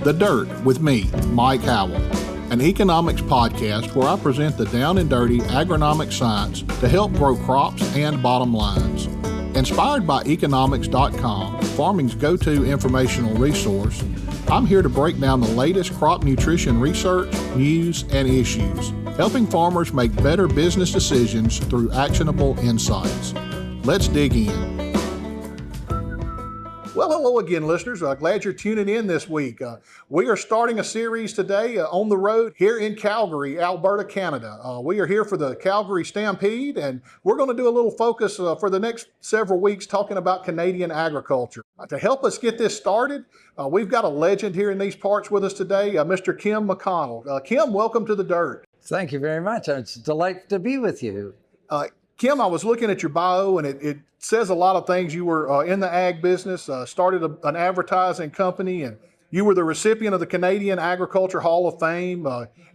The Dirt with me, Mike Howell, an economics podcast where I present the down and dirty agronomic science to help grow crops and bottom lines. Inspired by eKonomics.com, farming's go-to informational resource, I'm here to break down the latest crop nutrition research, news, and issues, helping farmers make better business decisions through actionable insights. Let's dig in. Well, hello again, listeners. Glad you're tuning in this week. We are starting a series today on the road here in Calgary, Alberta, Canada. We are here for the Calgary Stampede, and we're going to do a little focus for the next several weeks talking about Canadian agriculture. To help us get this started, we've got a legend here in these parts with us today, Mr. Kim McConnell. Kim, welcome to The Dirt. Thank you very much. It's a delight to be with you. Kim, I was looking at your bio, and it says a lot of things. You were in the ag business, started an advertising company, and you were the recipient of the Canadian Agriculture Hall of Fame.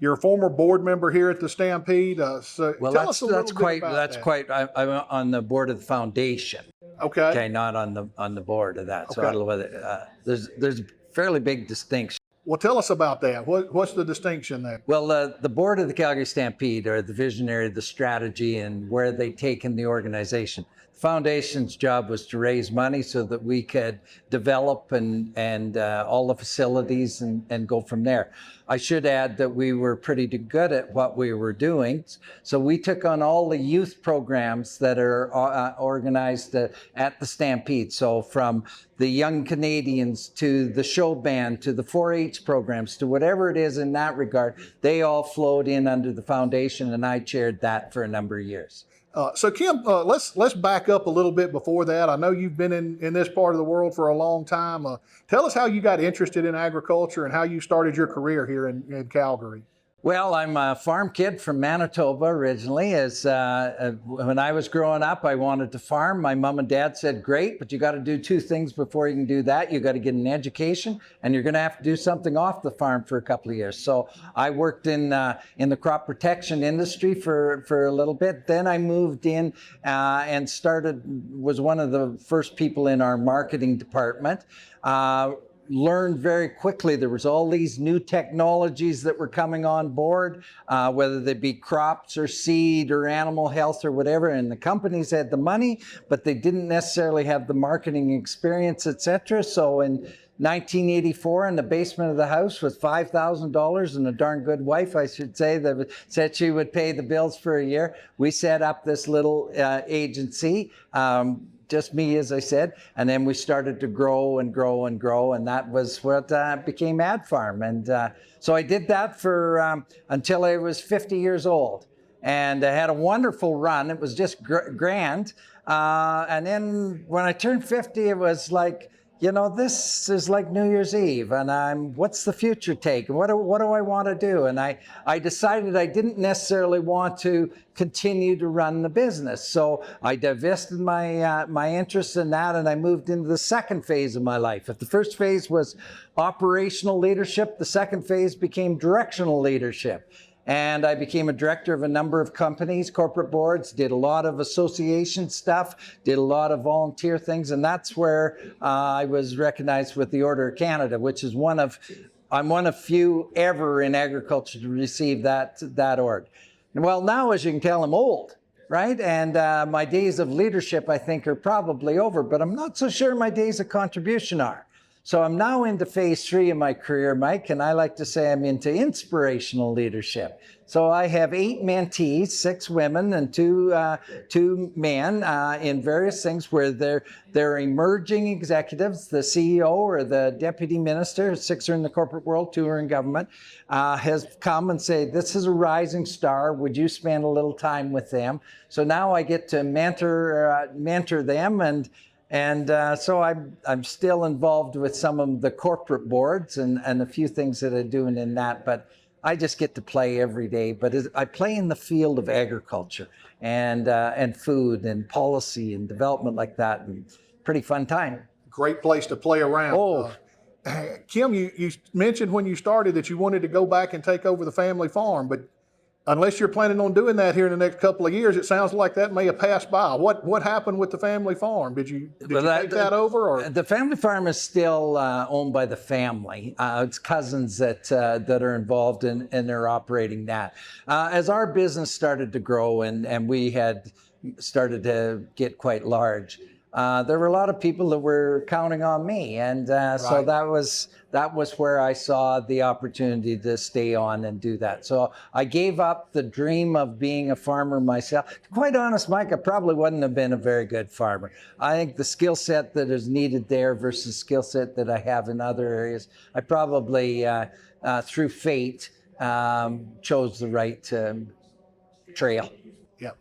You're a former board member here at the Stampede. So well, tell us a little that's bit quite about that's that. quite. I'm on the board of the foundation. Okay, not on the board of that. So Okay. I don't know whether there's a fairly big distinction. Well, tell us about that. What's the distinction there? Well, the board of the Calgary Stampede are the visionary, the strategy, and where they take in the organization. The foundation's job was to raise money so that we could develop and all the facilities and go from there. I should add that we were pretty good at what we were doing. So we took on all the youth programs that are organized at the Stampede. So from the Young Canadians to the show band to the 4-H programs to whatever it is in that regard, they all flowed in under the foundation, and I chaired that for a number of years. So Kim, let's back up a little bit before that. I know you've been in this part of the world for a long time. Tell us how you got interested in agriculture and how you started your career here in Calgary. Well, I'm a farm kid from Manitoba originally. When I was growing up, I wanted to farm. My mom and dad said, great, but you got to do two things before you can do that. You got to get an education, and you're going to have to do something off the farm for a couple of years. So I worked in the crop protection industry for a little bit. Then I moved in and was one of the first people in our marketing department. Learned very quickly there was all these new technologies that were coming on board, whether they be crops or seed or animal health or whatever, and the companies had the money, but they didn't necessarily have the marketing experience, etc. So in 1984, in the basement of the house with $5,000 and a darn good wife, I should say, that said she would pay the bills for a year, we set up this little agency. Just me, as I said, and then we started to grow and grow and grow, and that was what became AdFarm. And so I did that for until I was 50 years old, and I had a wonderful run. It was just grand. And then when I turned 50, it was like, this is like New Year's Eve, and what's the future take? What do I want to do? And I decided I didn't necessarily want to continue to run the business. So I divested my interest in that, and I moved into the second phase of my life. If the first phase was operational leadership, the second phase became directional leadership. And I became a director of a number of companies, corporate boards, did a lot of association stuff, did a lot of volunteer things. And that's where I was recognized with the Order of Canada, which is I'm one of few ever in agriculture to receive that order. Well, now, as you can tell, I'm old, right? And my days of leadership, I think, are probably over, but I'm not so sure my days of contribution are. So I'm now into phase 3 of my career, Mike, and I like to say I'm into inspirational leadership. So I have 8 mentees, 6 women and 2 men in various things where they're emerging executives. The CEO or the deputy minister, 6 are in the corporate world, 2 are in government, has come and say, this is a rising star. Would you spend a little time with them? So now I get to mentor them, and so I'm still involved with some of the corporate boards and a few things that I'm doing in that, but I just get to play every day. But I play in the field of agriculture and food and policy and development like that, and pretty fun time. Great place to play around. Oh. Kim, you mentioned when you started that you wanted to go back and take over the family farm, but unless you're planning on doing that here in the next couple of years, it sounds like that may have passed by. What happened with the family farm? Did you take that over? Or? The family farm is still owned by the family. It's cousins that are involved in they're operating that. As our business started to grow and we had started to get quite large, there were a lot of people that were counting on me, and so that was where I saw the opportunity to stay on and do that. So I gave up the dream of being a farmer myself. To be quite honest, Mike, I probably wouldn't have been a very good farmer. I think the skill set that is needed there versus skill set that I have in other areas, I probably, through fate, chose the right trail. Yeah.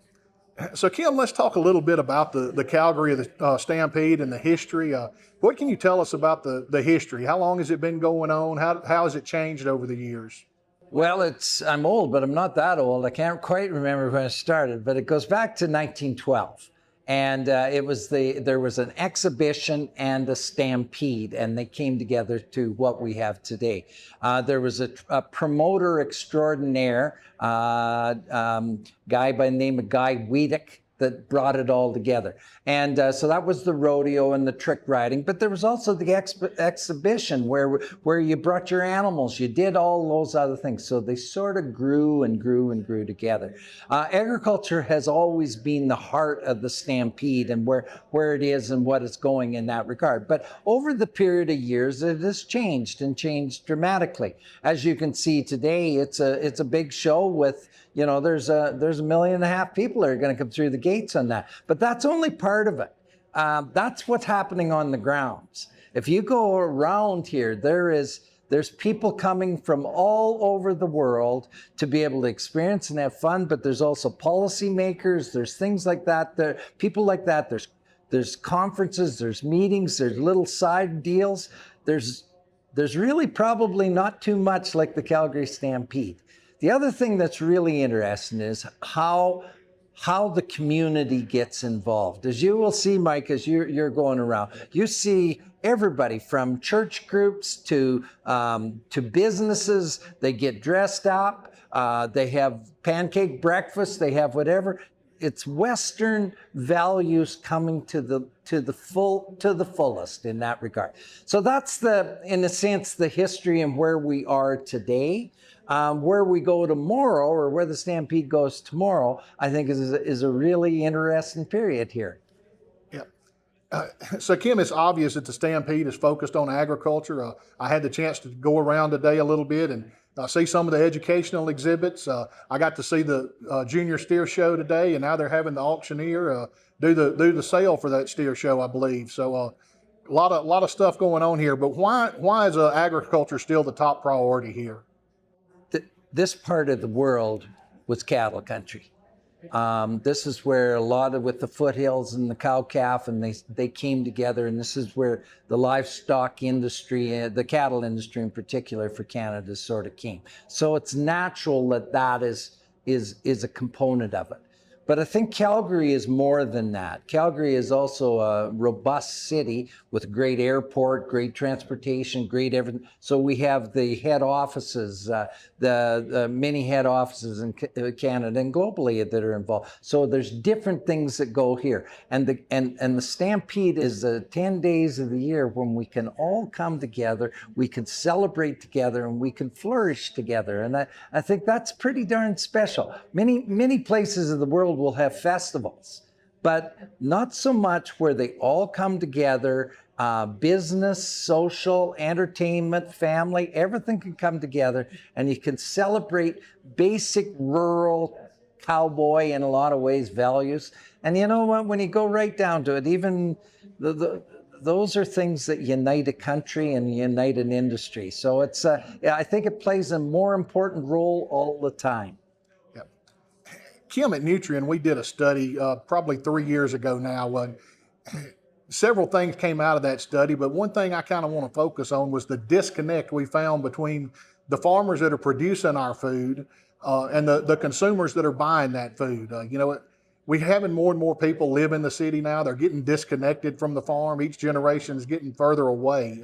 So, Kim, let's talk a little bit about the Calgary Stampede and the history. What can you tell us about the history? How long has it been going on? How has it changed over the years? Well, I'm old, but I'm not that old. I can't quite remember when it started, but it goes back to 1912. And there was an exhibition and a stampede, and they came together to what we have today. There was a promoter extraordinaire, guy by the name of Guy Wiedeck, that brought it all together. And so that was the rodeo and the trick riding, but there was also the exhibition where you brought your animals, you did all those other things. So they sort of grew and grew and grew together. Agriculture has always been the heart of the Stampede and where it is and what it's going in that regard. But over the period of years, it has changed and changed dramatically. As you can see today, it's a big show with, there's 1.5 million people that are going to come through the gates on that. But that's only part of it. That's what's happening on the grounds. If you go around here, there's people coming from all over the world to be able to experience and have fun, but there's also policymakers, there's things like that, people like that, there's conferences, there's meetings, there's little side deals. There's really probably not too much like the Calgary Stampede. The other thing that's really interesting is how the community gets involved. As you will see, Mike, as you're going around, you see everybody from church groups to businesses. They get dressed up. They have pancake breakfast. They have whatever. It's Western values coming to the fullest in that regard. So that's in a sense, the history and where we are today. Where we go tomorrow, or where the Stampede goes tomorrow, I think is a really interesting period here. Yeah. So, Kim, it's obvious that the Stampede is focused on agriculture. I had the chance to go around today a little bit and see some of the educational exhibits. I got to see the junior steer show today, and now they're having the auctioneer do the sale for that steer show, I believe. So, a lot of stuff going on here. But why is agriculture still the top priority here? This part of the world was cattle country. This is where a lot of, with the foothills and the cow-calf, and they came together, and this is where the livestock industry, the cattle industry in particular for Canada, sort of came. So it's natural that is a component of it. But I think Calgary is more than that. Calgary is also a robust city with a great airport, great transportation, great everything. So we have the head offices, the many head offices in Canada and globally that are involved. So there's different things that go here. And the Stampede is 10 days of the year when we can all come together, we can celebrate together, and we can flourish together. And I think that's pretty darn special. Many places of the world will have festivals, but not so much where they all come together, business, social, entertainment, family, everything can come together, and you can celebrate basic rural cowboy, in a lot of ways, values. And you know what, when you go right down to it, even those are things that unite a country and unite an industry. So I think it plays a more important role all the time. Kim, at Nutrien, we did a study probably 3 years ago now. Several things came out of that study, but one thing I kind of want to focus on was the disconnect we found between the farmers that are producing our food and the consumers that are buying that food. We're having more and more people live in the city now. They're getting disconnected from the farm. Each generation is getting further away.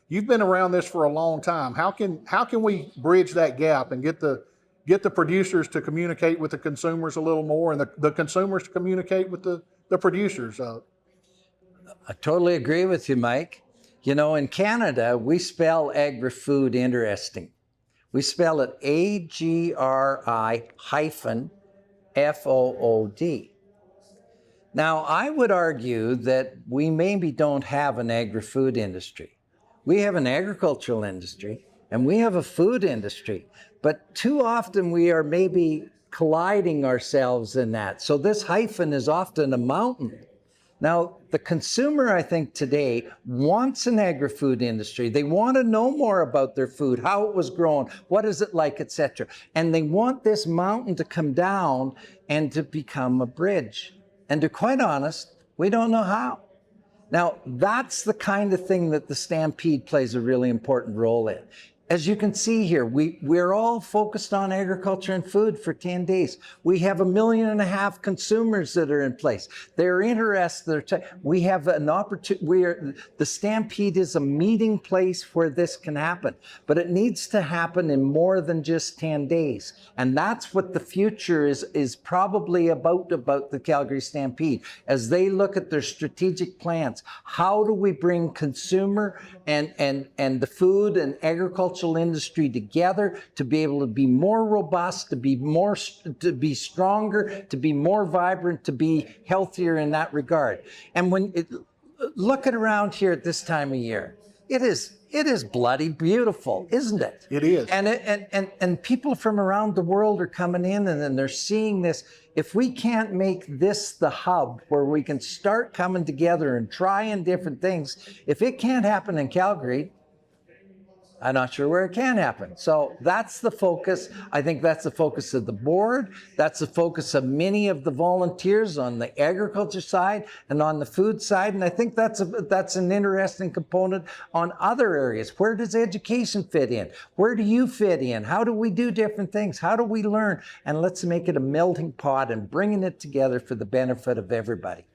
You've been around this for a long time. How can we bridge that gap and get the get the producers to communicate with the consumers a little more, and the consumers to communicate with the producers. I totally agree with you, Mike. You know, in Canada, we spell Agri-food interesting. We spell it AGRI-FOOD. Now, I would argue that we maybe don't have an agri-food industry. We have an agricultural industry and we have a food industry, but too often we are maybe colliding ourselves in that. So this hyphen is often a mountain. Now, the consumer, I think today, wants an agri-food industry. They want to know more about their food, how it was grown, what is it like, etc. And they want this mountain to come down and to become a bridge. And to be quite honest, we don't know how. Now, that's the kind of thing that the Stampede plays a really important role in. As you can see here, we're all focused on agriculture and food for 10 days. We have 1.5 million consumers that are in place. They're interested. We have an opportunity. The Stampede is a meeting place where this can happen, but it needs to happen in more than just 10 days. And that's what the future is probably about the Calgary Stampede. As they look at their strategic plans, how do we bring consumer and the food and agricultural industry together to be able to be more robust, to be stronger, to be more vibrant, to be healthier in that regard. And looking around here at this time of year, it is bloody beautiful, isn't it? It is. And people from around the world are coming in and then they're seeing this. If we can't make this the hub where we can start coming together and trying different things, if it can't happen in Calgary, I'm not sure where it can happen. So that's the focus. I think that's the focus of the board. That's the focus of many of the volunteers on the agriculture side and on the food side. And I think that's an interesting component on other areas. Where does education fit in? Where do you fit in? How do we do different things? How do we learn? And let's make it a melting pot and bringing it together for the benefit of everybody.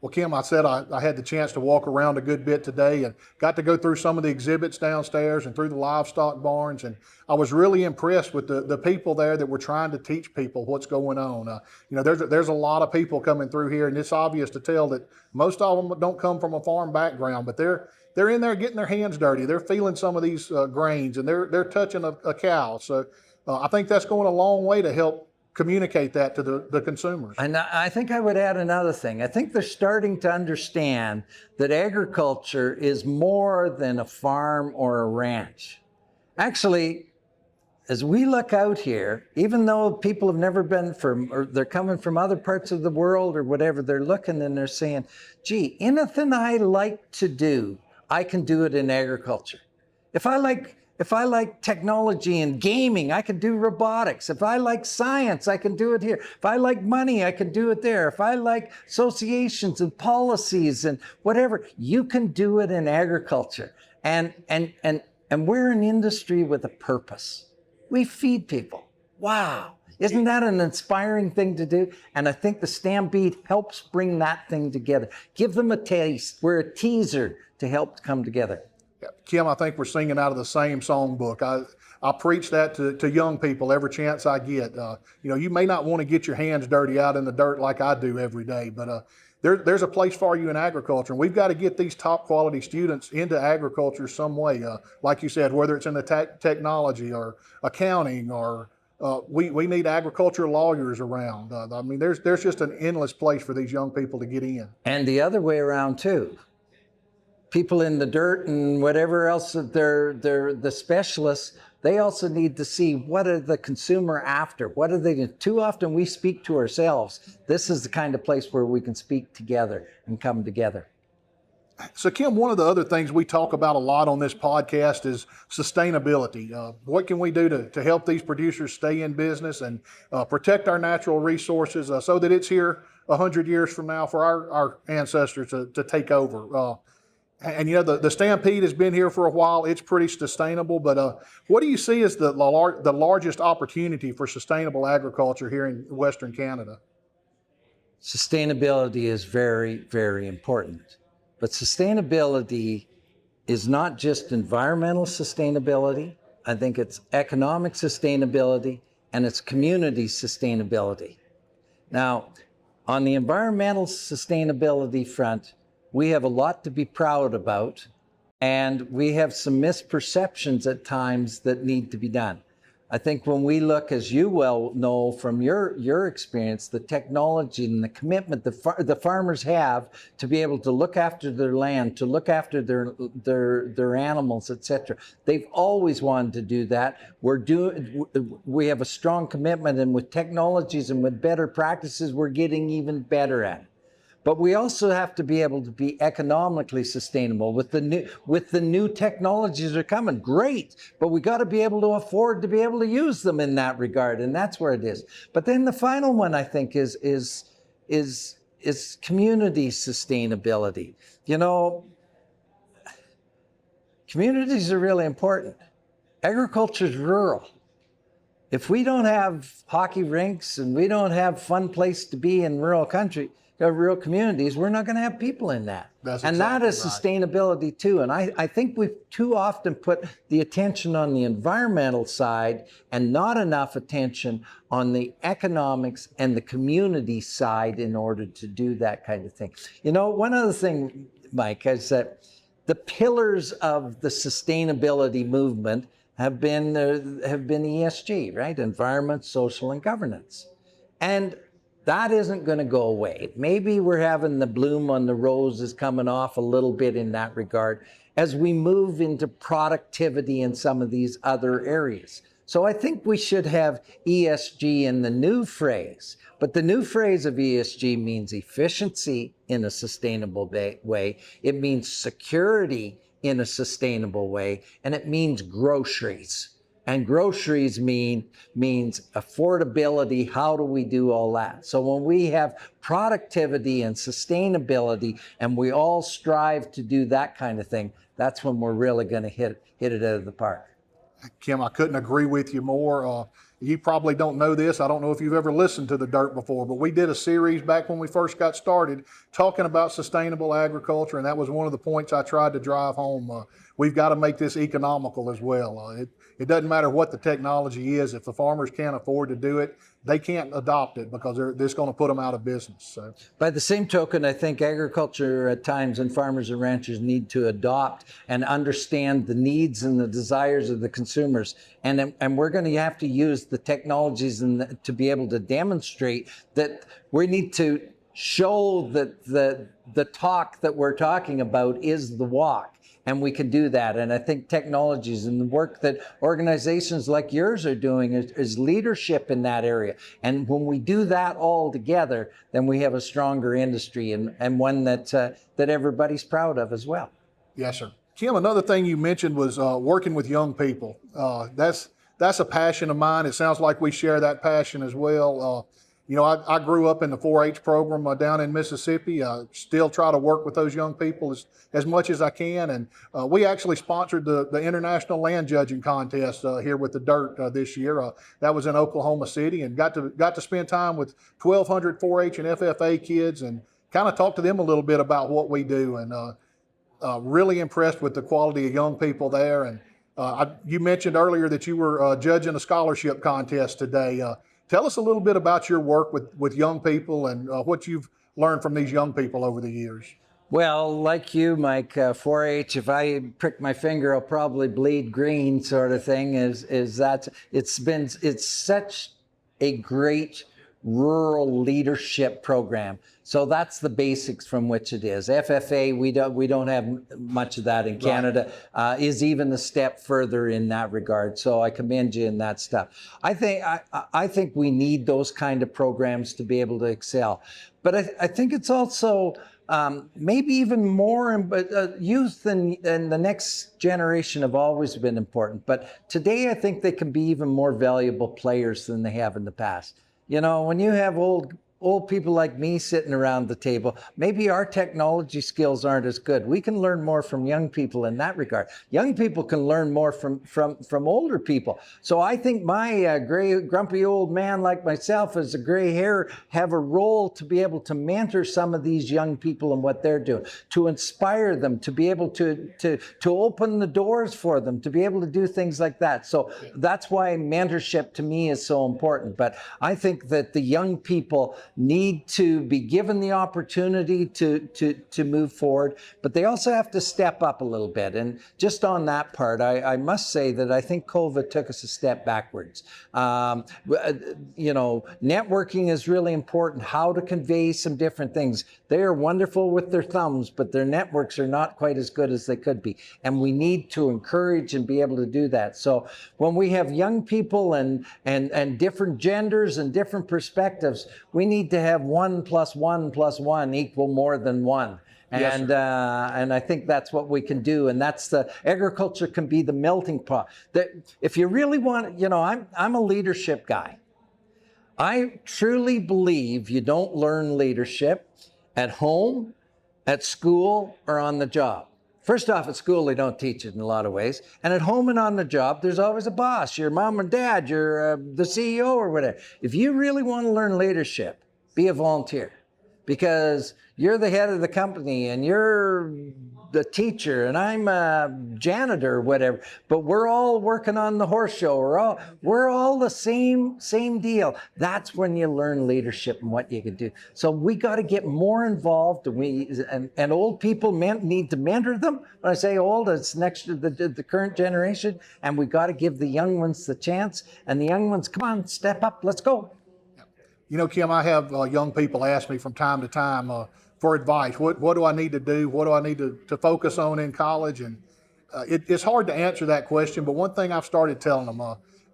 Well, Kim, I said I had the chance to walk around a good bit today and got to go through some of the exhibits downstairs and through the livestock barns. And I was really impressed with the people there that were trying to teach people what's going on. You know, there's a lot of people coming through here, and it's obvious to tell that most of them don't come from a farm background, but they're in there getting their hands dirty. They're feeling some of these grains, and they're touching a cow. So I think that's going a long way to help communicate that to the consumers. And I think I would add another thing. I think they're starting to understand that agriculture is more than a farm or a ranch. Actually, as we look out here, even though people have never been or they're coming from other parts of the world or whatever, they're looking and they're saying, gee, anything I like to do, I can do it in agriculture. If I like technology and gaming, I can do robotics. If I like science, I can do it here. If I like money, I can do it there. If I like associations and policies and whatever, you can do it in agriculture. And we're an industry with a purpose. We feed people. Wow. Isn't that an inspiring thing to do? And I think the Stampede helps bring that thing together. Give them a taste. We're a teaser to help come together. Kim, I think we're singing out of the same songbook. I preach that to young people every chance I get. You know, you may not want to get your hands dirty out in the dirt like I do every day, but there's a place for you in agriculture. And we've got to get these top quality students into agriculture some way. Like you said, whether it's in the technology or accounting or we need agriculture lawyers around. I mean, there's just an endless place for these young people to get in. And the other way around too. People in the dirt and whatever else that they're the specialists, they also need to see what are the consumer after. What are they? Too often we speak to ourselves. This is the kind of place where we can speak together and come together. So Kim, one of the other things we talk about a lot on this podcast is sustainability. What can we do to help these producers stay in business and protect our natural resources so that it's here 100 years from now for our ancestors to take over? And you know, the Stampede has been here for a while. It's pretty sustainable, but what do you see as the largest opportunity for sustainable agriculture here in Western Canada? Sustainability is very, very important. But sustainability is not just environmental sustainability. I think it's economic sustainability and it's community sustainability. Now, on the environmental sustainability front, we have a lot to be proud about, and we have some misperceptions at times that need to be done. I think when we look, as you well know from your experience, the technology and the commitment the farmers have to be able to look after their land, to look after their animals, etc. They've always wanted to do that. We have a strong commitment, and with technologies and with better practices, we're getting even better at it. But we also have to be able to be economically sustainable with the new technologies that are coming. Great, but we got to be able to afford to be able to use them in that regard, and that's where it is. But then the final one, I think, is community sustainability. You know, communities are really important. Agriculture is rural. If we don't have hockey rinks and we don't have fun place to be in rural country, real communities, we're not going to have people in that. And that is sustainability too. And I think we've too often put the attention on the environmental side and not enough attention on the economics and the community side in order to do that kind of thing. You know, one other thing, Mike, is that the pillars of the sustainability movement have been ESG, right? Environment, social, and governance. And that isn't going to go away. Maybe we're having the bloom on the roses coming off a little bit in that regard as we move into productivity in some of these other areas. So I think we should have ESG in the new phrase, but the new phrase of ESG means efficiency in a sustainable way. It means security in a sustainable way, and it means groceries. And groceries means affordability. How do we do all that? So when we have productivity and sustainability and we all strive to do that kind of thing, that's when we're really going to hit it out of the park. Kim, I couldn't agree with you more. You probably don't know this. I don't know if you've ever listened to The Dirt before, but we did a series back when we first got started talking about sustainable agriculture, and that was one of the points I tried to drive home. We've got to make this economical as well. It doesn't matter what the technology is. If the farmers can't afford to do it, they can't adopt it because it's going to put them out of business. So, by the same token, I think agriculture at times and farmers and ranchers need to adopt and understand the needs and the desires of the consumers. And we're going to have to use the technologies to be able to demonstrate that we need to show that the talk that we're talking about is the walk. And we can do that. And I think technologies and the work that organizations like yours are doing is leadership in that area. And when we do that all together, then we have a stronger industry and one that everybody's proud of as well. Yes, sir. Kim, another thing you mentioned was working with young people. That's a passion of mine. It sounds like we share that passion as well. You know, I grew up in the 4-H program down in Mississippi. I still try to work with those young people as much as I can. And we actually sponsored the International Land Judging Contest here with The Dirt this year. That was in Oklahoma City, and got to spend time with 1,200 4-H and FFA kids and kind of talk to them a little bit about what we do. And really impressed with the quality of young people there. And you mentioned earlier that you were judging a scholarship contest today. Tell us a little bit about your work with young people and what you've learned from these young people over the years. Well, like you, Mike, 4-H, if I prick my finger, I'll probably bleed green sort of thing, is that it's such a great rural leadership program. So that's the basics from which it is. FFA, we don't have much of that in Canada, is even a step further in that regard. So I commend you in that stuff. I think we need those kind of programs to be able to excel. But I think it's also maybe even more, but youth and the next generation have always been important. But today I think they can be even more valuable players than they have in the past. You know, when you have old old people like me sitting around the table, maybe our technology skills aren't as good. We can learn more from young people in that regard. Young people can learn more from older people. So I think my gray, grumpy old man like myself as a gray hair have a role to be able to mentor some of these young people and what they're doing, to inspire them, to be able to open the doors for them, to be able to do things like that. So that's why mentorship to me is so important. But I think that the young people need to be given the opportunity to move forward, but they also have to step up a little bit. And just on that part, I must say that I think COVID took us a step backwards. Networking is really important, how to convey some different things. They are wonderful with their thumbs, but their networks are not quite as good as they could be. And we need to encourage and be able to do that. So when we have young people and different genders and different perspectives, we need to have 1 + 1 + 1 equal more than 1. And I think that's what we can do. And that's agriculture can be the melting pot. If you really want, I'm a leadership guy. I truly believe you don't learn leadership at home, at school, or on the job. First off, at school, they don't teach it in a lot of ways. And at home and on the job, there's always a boss, your mom and dad, the CEO or whatever. If you really want to learn leadership, be a volunteer, because you're the head of the company and you're the teacher and I'm a janitor or whatever, but we're all working on the horse show. We're all the same deal. That's when you learn leadership and what you can do. So we got to get more involved, and old people need to mentor them. When I say old, it's next to the current generation, and we got to give the young ones the chance, and the young ones, come on, step up, let's go. Kim, I have young people ask me from time to time for advice. What do I need to do? What do I need to focus on in college? And it's hard to answer that question, but one thing I've started telling them,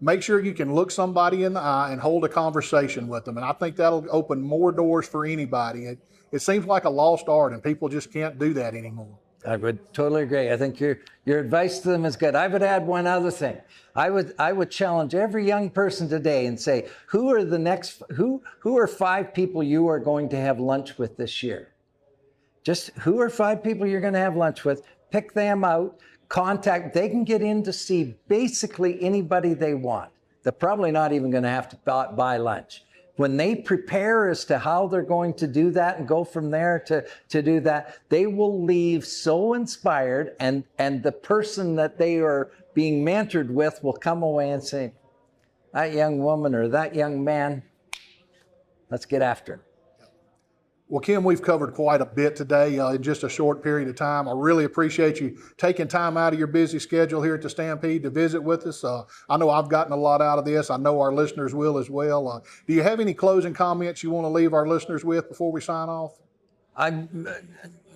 make sure you can look somebody in the eye and hold a conversation with them. And I think that'll open more doors for anybody. It seems like a lost art, and people just can't do that anymore. I would totally agree. I think your advice to them is good. I would add one other thing. I would challenge every young person today and say, who are 5 people you are going to have lunch with this year? Just who are 5 people you're going to have lunch with? Pick them out, contact. They can get in to see basically anybody they want. They're probably not even going to have to buy lunch. When they prepare as to how they're going to do that and go from there to do that, they will leave so inspired, and the person that they are being mentored with will come away and say, that young woman or that young man, let's get after it. Well, Kim, we've covered quite a bit today in just a short period of time. I really appreciate you taking time out of your busy schedule here at the Stampede to visit with us. I know I've gotten a lot out of this. I know our listeners will as well. Do you have any closing comments you want to leave our listeners with before we sign off?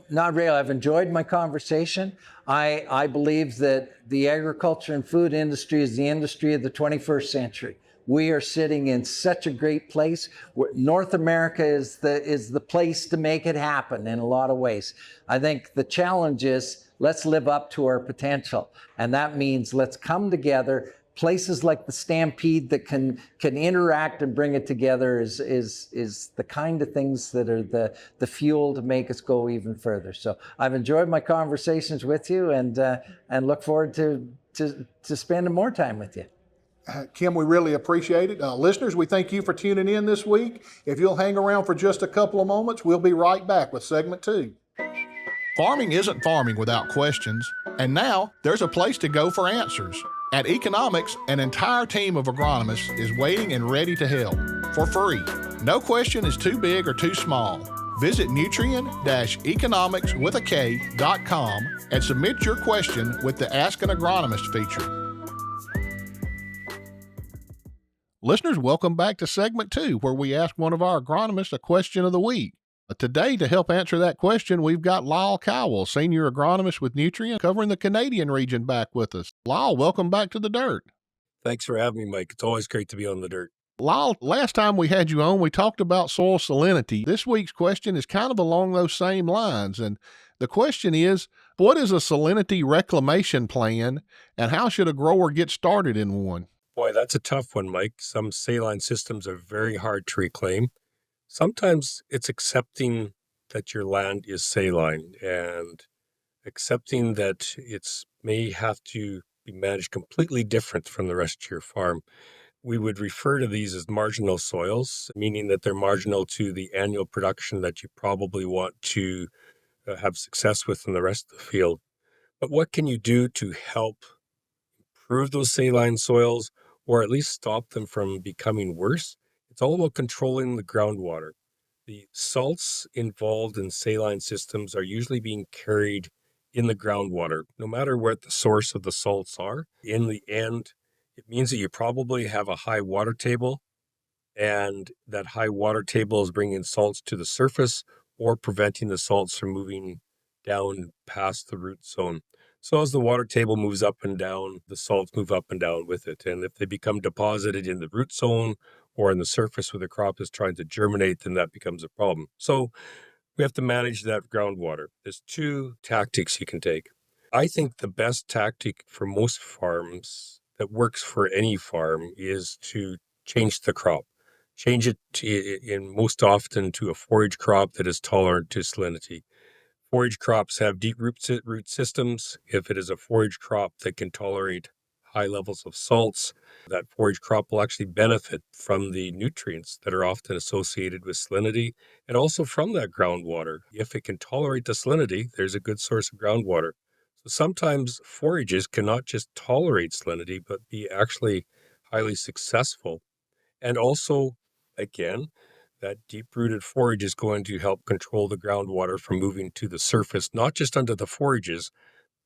Not really. I've enjoyed my conversation. I believe that the agriculture and food industry is the industry of the 21st century. We are sitting in such a great place. North America is the place to make it happen in a lot of ways. I think the challenge is let's live up to our potential. And that means let's come together. Places like the Stampede that can interact and bring it together is the kind of things that are the fuel to make us go even further. So I've enjoyed my conversations with you and look forward to spending more time with you. Kim, we really appreciate it. Listeners, we thank you for tuning in this week. If you'll hang around for just a couple of moments, we'll be right back with segment 2. Farming isn't farming without questions, and now there's a place to go for answers. At eKonomics, an entire team of agronomists is waiting and ready to help for free. No question is too big or too small. Visit Nutrien-economics.com and submit your question with the Ask an Agronomist feature. Listeners, welcome back to segment 2, where we ask one of our agronomists a question of the week. Today, to help answer that question, we've got Lyle Howell, senior agronomist with Nutrien, covering the Canadian region, back with us. Lyle, welcome back to the Dirt. Thanks for having me, Mike. It's always great to be on the Dirt. Lyle, last time we had you on, we talked about soil salinity. This week's question is kind of along those same lines. And the question is, what is a salinity reclamation plan, and how should a grower get started in one? Boy, that's a tough one, Mike. Some saline systems are very hard to reclaim. Sometimes it's accepting that your land is saline and accepting that it's may have to be managed completely different from the rest of your farm. We would refer to these as marginal soils, meaning that they're marginal to the annual production that you probably want to have success with in the rest of the field. But what can you do to help improve those saline soils or at least stop them from becoming worse? It's all about controlling the groundwater. The salts involved in saline systems are usually being carried in the groundwater, no matter what the source of the salts are. In the end, it means that you probably have a high water table, and that high water table is bringing salts to the surface or preventing the salts from moving down past the root zone. So as the water table moves up and down, the salts move up and down with it. And if they become deposited in the root zone or in the surface where the crop is trying to germinate, then that becomes a problem. So we have to manage that groundwater. There's two tactics you can take. I think the best tactic for most farms that works for any farm is to change the crop. Change it most often to a forage crop that is tolerant to salinity. Forage crops have deep root systems. If it is a forage crop that can tolerate high levels of salts, that forage crop will actually benefit from the nutrients that are often associated with salinity and also from that groundwater. If it can tolerate the salinity, there's a good source of groundwater. So sometimes forages cannot just tolerate salinity, but be actually highly successful. And also, again, that deep-rooted forage is going to help control the groundwater from moving to the surface, not just under the forages,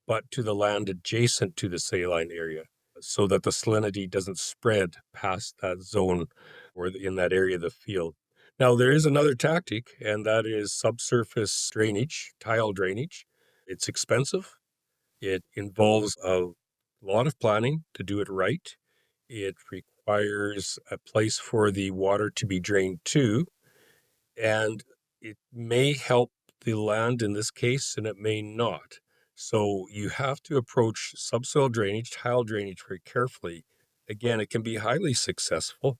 but to the land adjacent to the saline area, so that the salinity doesn't spread past that zone or in that area of the field. Now, there is another tactic, and that is subsurface drainage, tile drainage. It's expensive. It involves a lot of planning to do it right. It requires a place for the water to be drained to, and it may help the land in this case, and it may not. So you have to approach subsoil drainage, tile drainage very carefully. Again, it can be highly successful,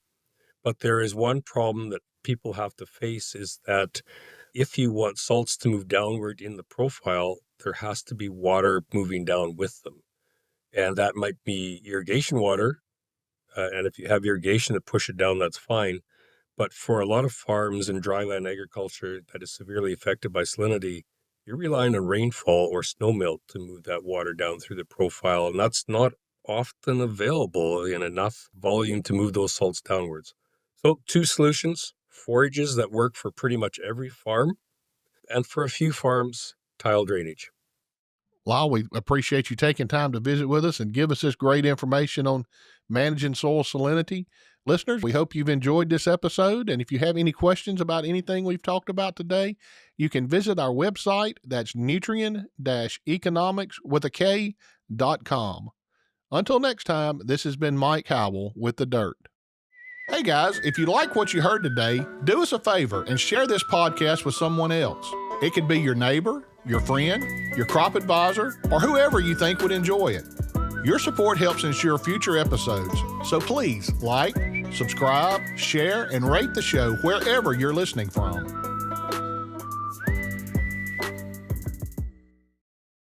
but there is one problem that people have to face is that if you want salts to move downward in the profile, there has to be water moving down with them. And that might be irrigation water. And if you have irrigation to push it down, that's fine. But for a lot of farms and dryland agriculture that is severely affected by salinity, you're relying on rainfall or snowmelt to move that water down through the profile. And that's not often available in enough volume to move those salts downwards. So two solutions: forages that work for pretty much every farm, and for a few farms, tile drainage. Lyle, we appreciate you taking time to visit with us and give us this great information on managing soil salinity. Listeners, we hope you've enjoyed this episode. And if you have any questions about anything we've talked about today, you can visit our website. That's Nutrien-eKonomics.com. Until next time, this has been Mike Howell with The Dirt. Hey guys, if you like what you heard today, do us a favor and share this podcast with someone else. It could be your neighbor, your friend, your crop advisor, or whoever you think would enjoy it. Your support helps ensure future episodes, so please like, subscribe, share, and rate the show wherever you're listening from.